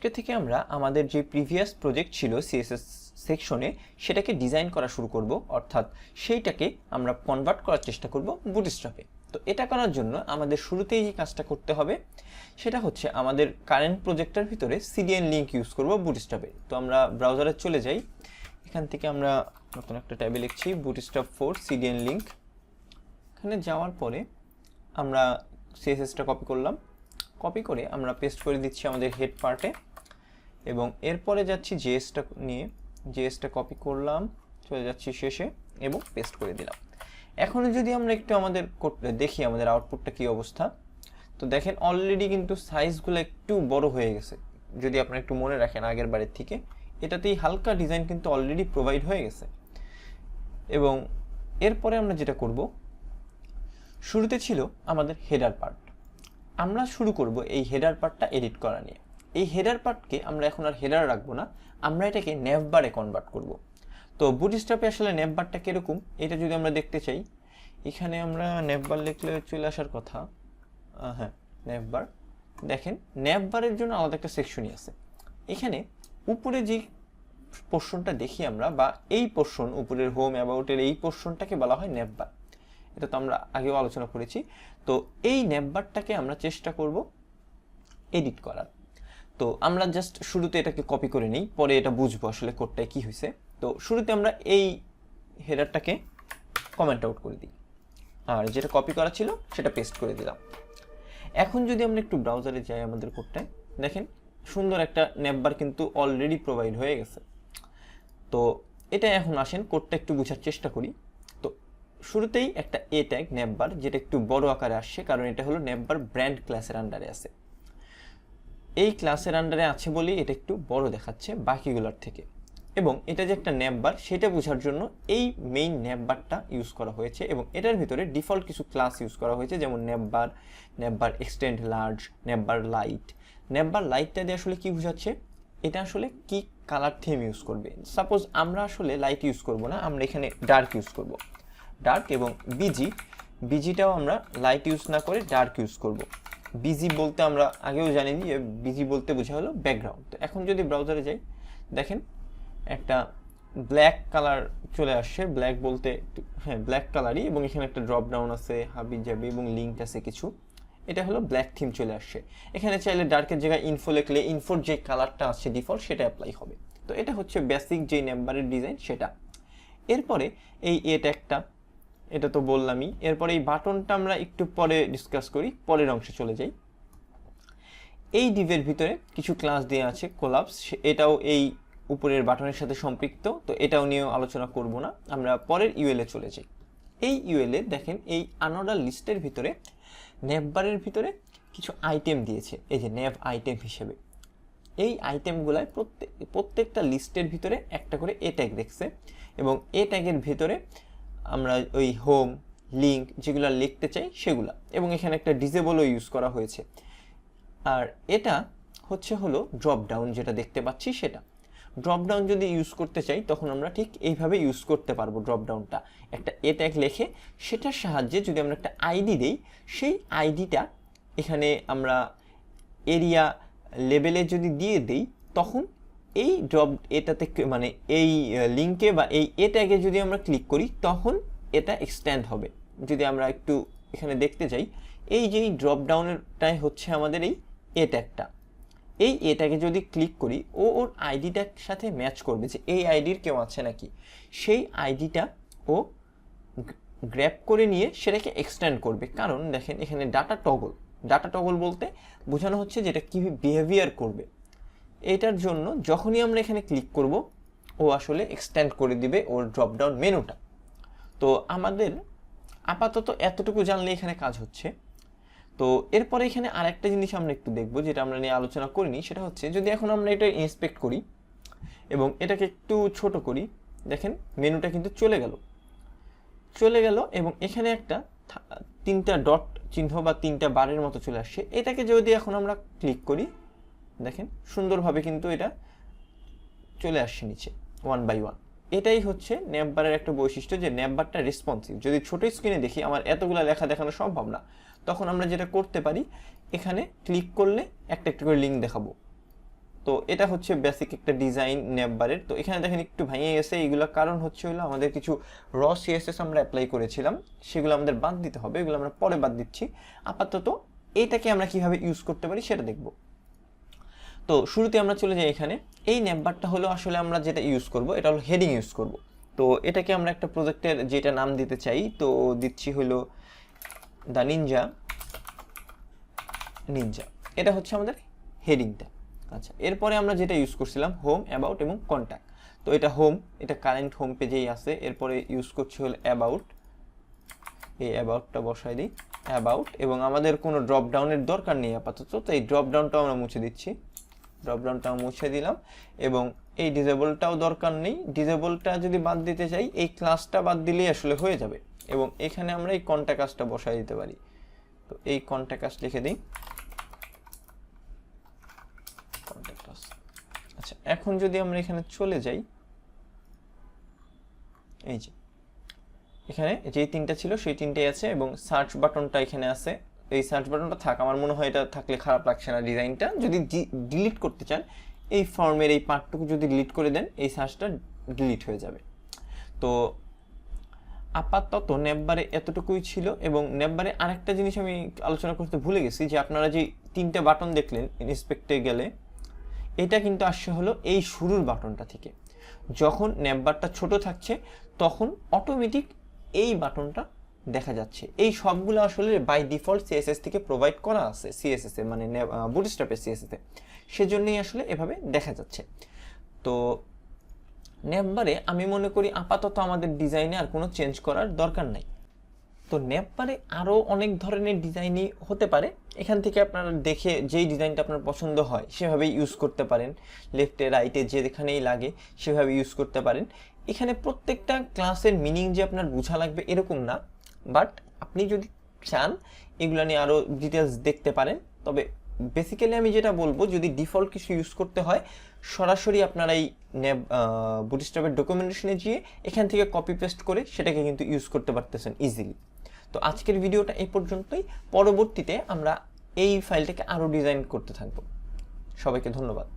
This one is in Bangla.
আজকে থেকে আমরা আমাদের যে প্রিভিয়াস প্রজেক্ট ছিল সিএসএস সেকশনে সেটাকে ডিজাইন করা শুরু করব, অর্থাৎ সেইটাকে আমরা কনভার্ট করার চেষ্টা করব বুটস্ট্র্যাপে। তো এটা করার জন্য আমাদের শুরুতেই যে কাজটা করতে হবে সেটা হচ্ছে আমাদের কারেন্ট প্রজেক্টের ভিতরে সিডিএন লিঙ্ক ইউজ করব বুটস্ট্র্যাপে। তো আমরা ব্রাউজারে চলে যাই, এখান থেকে আমরা নতুন একটা ট্যাবে লিখছি বুটস্ট্র্যাপ 4 সিডিএন লিঙ্ক। এখানে যাওয়ার পরে আমরা সিএসএসটা কপি করলাম, কপি করে আমরা পেস্ট করে দিচ্ছি আমাদের হেড পার্টে এবং এরপরে যাচ্ছি জেএসটা নিয়ে, জেএসটা কপি করলাম, চলে যাচ্ছি শেষে এবং পেস্ট করে দিলাম। এখন যদি আমরা একটু আমাদের দেখি আমাদের আউটপুটটা কী অবস্থা, তো দেখেন অলরেডি কিন্তু সাইজগুলো একটু বড় হয়ে গেছে। যদি আপনারা একটু মনে রাখেন আগের বারের থেকে এটাতেই হালকা ডিজাইন কিন্তু অলরেডি প্রোভাইড হয়ে গেছে। এবং এরপরে আমরা যেটা করব, শুরুতে ছিল আমাদের হেডার পার্ট। আমরা শুরু করব এই হেডার পার্টটা এডিট করা নিয়ে। এই হেডার পার্টকে আমরা এখন আর হেডার রাখবো না, আমরা এটাকে নেভবারে কনভার্ট করব। তো বুটস্ট্র্যাপে আসলে নেভবারটা কীরকম এটা যদি আমরা দেখতে চাই, এখানে আমরা নেভবার লিখলে চলে আসার কথা। হ্যাঁ, নেভবার। দেখেন নেভবারের জন্য আলাদা একটা সেকশনই আছে। এখানে উপরে যে পোর্শনটা দেখি আমরা, বা এই পোর্শন উপরের হোম অ্যাবাউটের এই পোর্শনটাকে বলা হয় নেভবার। এটা তো আমরা আগেও আলোচনা করেছি। তো এই নেভবারটাকে আমরা চেষ্টা করব এডিট করার। তো আমরা জাস্ট শুরুতে এটাকে কপি করে নিই, পরে এটা বুঝবো আসলে কোডটায় কি হয়েছে। তো শুরুতে আমরা এই হেডারটাকে কমেন্ট আউট করে দিই, আর যেটা কপি করা ছিল সেটা পেস্ট করে দিলাম। এখন যদি আমরা একটু ব্রাউজারে যাই আমাদের কোডটায়, দেখেন সুন্দর একটা নেভবার কিন্তু অলরেডি প্রোভাইড হয়ে গেছে। তো এটা এখন আসেন কোডটা একটু বোঝার চেষ্টা করি। তো শুরুতেই একটা এ ট্যাগ নেভবার, যেটা একটু বড় আকারে আসছে কারণ এটা হলো নেভবার ব্র্যান্ড ক্লাসের আন্ডারে আছে। এই ক্লাসের আন্ডারে আছে বলেই এটা একটু বড় দেখাচ্ছে বাকিগুলোর থেকে। এবং এটা যে একটা নেভবার সেটা বোঝার জন্য এই মেইন নেভবারটা ইউজ করা হয়েছে এবং এটার ভিতরে ডিফল্ট কিছু ক্লাস ইউজ করা হয়েছে, যেমন নেভবার, নেভবার এক্সটেন্ড লার্জ, নেভবার লাইট। নেভবার লাইটটা দিয়ে আসলে কি বোঝাচ্ছে, এটা আসলে কি কালার থিম ইউজ করবে। সাপোজ আমরা আসলে লাইট ইউজ করব না, আমরা এখানে ডার্ক ইউজ করব, ডার্ক। এবং বিজিটাও আমরা লাইট ইউজ না করে ডার্ক ইউজ করব। বিজি বলতে আমরা আগেও জানি যে বিজি বলতে বোঝা হলো ব্যাকগ্রাউন্ড। তো এখন যদি ব্রাউজারে যাই, দেখেন একটা ব্ল্যাক কালার চলে আসছে, ব্ল্যাক বলতে হ্যাঁ ব্ল্যাক কালারই, এবং এখানে একটা ড্রপ ডাউন আছে, হাবি জাবি এবং লিঙ্ক আছে কিছু। এটা হলো ব্ল্যাক থিম চলে আসছে। এখানে চাইলে ডার্কের জায়গায় ইনফো লিখলে ইনফোর যে কালারটা আসছে ডিফল্ট সেটা অ্যাপ্লাই হবে। তো এটা হচ্ছে বেসিক যে নেম্বারের ডিজাইন সেটা। এরপরে এই এ ট্যাগটা, এটা তো বললামই। এরপরে এই বাটনটা আমরা একটু পরে ডিসকাস করি, পরের অংশে চলে যাই। এই ডিভের ভিতরে কিছু ক্লাস দেওয়া আছে, কোলাপস, এটাও এই উপরের বাটনের সাথে সম্পৃক্ত। তো এটাও নিয়েও আলোচনা করব না, আমরা পরের ইউএলএ চলে যাই। এই ইউএলএ দেখেন এই আনঅর্ডার লিস্টের ভিতরে নেভবারের ভিতরে কিছু আইটেম দিয়েছে, এই যে নেভ আইটেম হিসেবে। এই আইটেমগুলায় প্রত্যেকটা লিস্টের ভিতরে একটা করে এ ট্যাগ দেখছে এবং এ ট্যাগের ভিতরে আমরা ওই হোম লিঙ্ক যেগুলো লিখতে চাই সেগুলা, এবং এখানে একটা ডিসেবলও ইউজ করা হয়েছে। আর এটা হলো ড্রপ ডাউন, যেটা দেখতে পাচ্ছি সেটা। ড্রপ ডাউন যদি ইউজ করতে চাই তখন আমরা ঠিক এইভাবে ইউজ করতে পারবো। ড্রপ ডাউনটা একটা এ ট্যাগ লেখে সেটার সাহায্যে যদি আমরা একটা আইডি দেই, সেই আইডিটা এখানে আমরা এরিয়া লেভেলে যদি দিয়ে দেই, তখন এই এটাতে মানে এই লিঙ্কে বা এই এ ট্যাগে যদি আমরা ক্লিক করি তখন এটা এক্সটেন্ড হবে। যদি আমরা একটু এখানে দেখতে যাই, এই যে ড্রপ ডাউনেরটাই হচ্ছে আমাদের এই এ ট্যাগটা। এই এ ট্যাগে যদি ক্লিক করি ওর আইডিটার সাথে ম্যাচ করবে যে এই আইডির কেউ আছে নাকি, সেই আইডিটা ও গ্র্যাব করে নিয়ে সেটাকে এক্সটেন্ড করবে। কারণ দেখেন এখানে ডাটা টগল বলতে বোঝানো হচ্ছে যেটা কী বিহেভিয়ার করবে। এটার জন্য যখনই আমরা এখানে ক্লিক করব ও আসলে এক্সটেন্ড করে দিবে ওর ড্রপডাউন মেনুটা। তো আমাদের আপাতত এতটুকু জানলে এখানে কাজ হচ্ছে। তো এরপরে এখানে আরেকটা জিনিস আমরা একটু দেখব, যেটা আমরা নিয়ে আলোচনা করিনি, সেটা হচ্ছে যদি এখন আমরা এটা ইন্সপেক্ট করি এবং এটাকে একটু ছোট করি, দেখেন মেনুটা কিন্তু চলে গেল এবং এখানে একটা 3টা ডট চিহ্ন বা 3টা বারের মতো চলে আসছে। এটাকে যদি এখন আমরা ক্লিক করি, দেখেন সুন্দরভাবে কিন্তু এটা চলে আসছে নিচে 1 বাই 1। এটাই হচ্ছে নেভবারের একটা বৈশিষ্ট্য, যে নেভবারটা রেসপন্সিভ। যদি ছোট স্ক্রিনে দেখি আমার এতগুলো লেখা দেখানো সম্ভব না, তখন আমরা যেটা করতে পারি এখানে ক্লিক করলে একটা একটা করে লিঙ্ক দেখাবো। তো তো এটা হচ্ছে বেসিক একটা ডিজাইন নেভবারের। তো এখানে দেখেন একটু ভেঙে গেছে, এইগুলো কারণ হচ্ছে হলো আমাদের কিছু র সিএসএস আমরা অ্যাপ্লাই করেছিলাম, সেগুলো আমাদের বাদ দিতে হবে, এগুলো আমরা পরে বাদ দিচ্ছি। আপাতত এইটাকে আমরা কিভাবে ইউজ করতে পারি সেটা দেখব। তো শুরুতে আমরা চলে যাই এখানে। এই নেভবারটা হলো আসলে আমরা যেটা ইউজ করব, এটা হলো হেডিং ইউজ করব। তো এটাকে আমরা একটা প্রজেক্টের যেটা নাম দিতে চাই, তো দিচ্ছি হলো দ্য নিনজা। এটা হচ্ছে আমাদের হেডিংটা। আচ্ছা, এরপরে আমরা যেটা ইউজ করছিলাম হোম, অ্যাবাউট এবং কন্ট্যাক্ট। তো এটা হোম, এটা কারেন্ট হোম পেজেই আছে। এরপরে ইউজ করছি হলো অ্যাবাউট, এই অ্যাবাউটটা বসাই দিই অ্যাবাউট, এবং আমাদের কোনো ড্রপ ডাউনের দরকার নেই আপাতত, তো এই ড্রপ ডাউনটাও আমরা মুছে দিচ্ছি। ড্রপ ডাউনটাও মুছে দিলাম, এবং এই ডিসেবলটাও দরকার নেই। ডিসেবলটা যদি বাদ দিতে চাই, এই ক্লাসটা বাদ দিলেই আসলে হয়ে যাবে। এবং এখানে আমরা এই কন্ট্যাক্টটা বসাই দিতে পারি। তো এই কন্ট্যাক্ট লিখে দিই। আচ্ছা, এখন যদি আমরা এখানে চলে যাই, এই যে এখানে যে তিনটা ছিল সেই তিনটাই আছে, এবং সার্চ বাটনটা এখানে আছে। এই সার্চ বাটনটা থাক, আমার মনে হয় এটা থাকলে খারাপ লাগছে না ডিজাইনটা। যদি ডিলিট করতে চান, এই ফর্মের এই পার্টটুকু যদি ডিলিট করে দেন, এই সার্চটা ডিলিট হয়ে যাবে। তো আপাতত নেভবারে এতটুকুই ছিল। এবং নেভবারে আরেকটা জিনিস আমি আলোচনা করতে ভুলে গেছি, যে আপনারা যে তিনটে বাটন দেখলেন ইন্সপেক্টে গেলে, এটা কিন্তু আসছে হলো এই শুরুর বাটনটা থেকে। যখন নেভবারটা ছোট থাকছে তখন অটোমেটিক এই বাটনটা দেখা যাচ্ছে। এই সবগুলো আসলে বাই ডিফল্ট সিএসএস থেকে প্রোভাইড করা আছে, সিএসএস এ মানে বুটস্ট্র্যাপের সিএসএস এ, সেজন্যই আসলে এভাবে দেখা যাচ্ছে। তো নেভবারে আমি মনে করি আপাতত আমাদের ডিজাইনে আর কোনো চেঞ্জ করার দরকার নাই। তো নেভবারে আরও অনেক ধরনের ডিজাইনই হতে পারে, এখান থেকে আপনারা দেখে যেই ডিজাইনটা আপনার পছন্দ হয় সেভাবেই ইউজ করতে পারেন। লেফটে রাইটে যেখানেই লাগে সেভাবে ইউজ করতে পারেন। এখানে প্রত্যেকটা ক্লাসের মিনিং যে আপনার বোঝা লাগবে এরকম না, বাট আপনি যদি চান এগুলো নিয়ে আরও ডিটেলস দেখতে পারেন। তবে বেসিক্যালি আমি যেটা বলবো, যদি ডিফল্ট কিছু ইউজ করতে হয়, সরাসরি আপনারা এই বুটস্ট্র্যাপের ডকুমেন্টেশনে গিয়ে এখান থেকে কপি পেস্ট করে সেটাকে কিন্তু ইউজ করতে পারতেছেন ইজিলি। তো আজকের ভিডিওটা এই পর্যন্তই। পরবর্তীতে আমরা এই ফাইলটাকে আরও ডিজাইন করতে থাকবো। সবাইকে ধন্যবাদ।